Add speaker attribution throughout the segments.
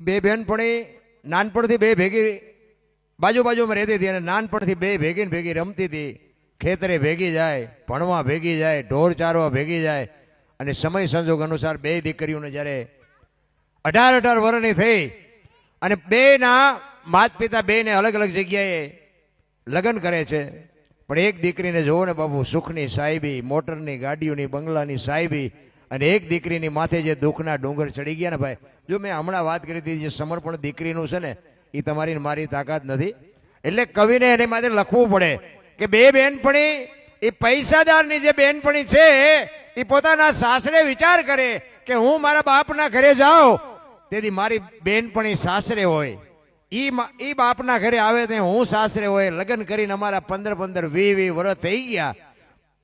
Speaker 1: બે બેનપણી નાનપણથી બે ભેગી બાજુ બાજુમાં રહેતી હતી અને નાનપણથી બે ભેગી ને ભેગી રમતી હતી. ખેતરે ભેગી જાય, ભણવા ભેગી જાય, ઢોર ચારવા ભેગી જાય. અને સમય સંજોગ અનુસાર બે દીકરીઓને જ્યારે 18 વર્ષની થઈ અને બેના માતા પિતા બેને અલગ અલગ જગ્યાએ લગ્ન કરે છે. પણ એક દીકરીને જોવો ને બાપુ, સુખની સાહેબી, મોટરની ગાડીઓની, બંગલાની સાહેબી, અને એક દીકરીની માથે જે દુઃખના ડુંગર ચડી ગયા ને ભાઈ. જો મેં હમણાં વાત કરી હતી જે સમર્પણ દીકરીનું છે ને, એ તમારી મારી તાકાત નથી. એટલે કવિને એને માટે લખવું પડે કે બે બેનપણી, એ પૈસાદારની જે બેનપણી છે એ પોતાના સાસરે વિચાર કરે કે હું મારા બાપના ઘરે જાઉં તેથી મારી બેનપણી સાસરે હોય, ઈ બાપના ઘરે આવે તે હું સાસરે હોય. લગ્ન કરીને અમારા 15 20 વર્ષ થઈ ગયા,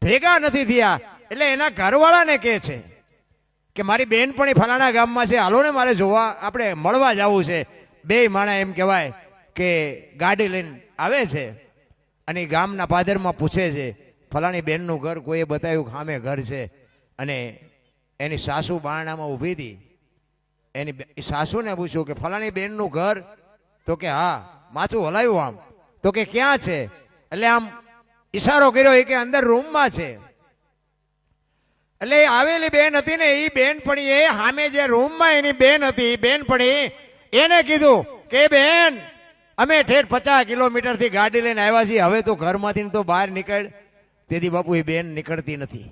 Speaker 1: ભેગા નથી થયા. એટલે એના ઘરવાળાને કહે છે કે મારી બેનપણી ફલાણા ગામમાં છે, હાલો ને મારે જોવા, આપણે મળવા જવું છે. બે માણા એમ કહેવાય કે ગાડી લઈને આવે છે અને ગામના પાદરમાં પૂછે છે ફલાણી બેનનું ઘર કોઈએ બતાવ્યું સામે ઘર છે. અને એની સાસુ બારણામાં ઊભી હતી. એની સાસુને પૂછ્યું કે ફલાણી બેનનું ઘર? તો કે હા. માથું હલાવ્યું આમ, તો કે ક્યાં છે? એટલે આમ ઈશારો કર્યો એ કે અંદર રૂમમાં છે. એટલે આવેલી બેન હતી ને, એ બેનપણીએ સામે જે રૂમમાં એની બેન હતી, બેનપણી એને કીધું કે બેન, અમે ઠેઠ 50 કિલોમીટરથી ગાડી લઈને આવ્યા છીએ, હવે તો ઘરમાંથી તો બહાર નીકળ. તેથી બાપુ એ બેન નીકળતી નથી.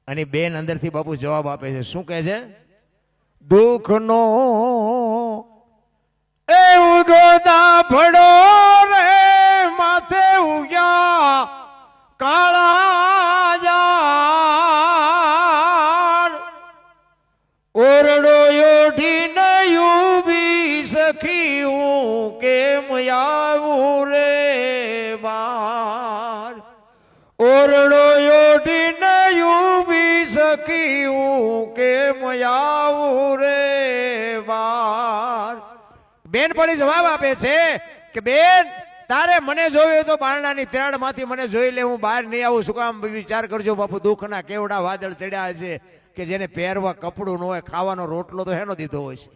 Speaker 1: અને બેન અંદરથી બાપુ જવાબ આપે છે. શું કહે છે? દુઃખનો એ ઉગોદા ભડો રે માથે ઉગ્યા કાળા જાણ, ઓરડો યોઢીને યુવી સખી હું કેમ આવું રે બાર, ઓરડો યોઢીને યુવી સખી હું કેમ આવું રે બાર. બેનપણી જવાબ આપે છે કે બેન, તારે મને જોયું તો બારણાની તેરડમાંથી મને જોઈ લે, હું બહાર નહીં આવું. શું કામ? વિચાર કરજો બાપુ, દુઃખના કેવડા વાદળ ચડ્યા છે કે જેને પહેરવા કપડું ન હોય, ખાવાનો રોટલો તો હેનો દીધો હોય છે.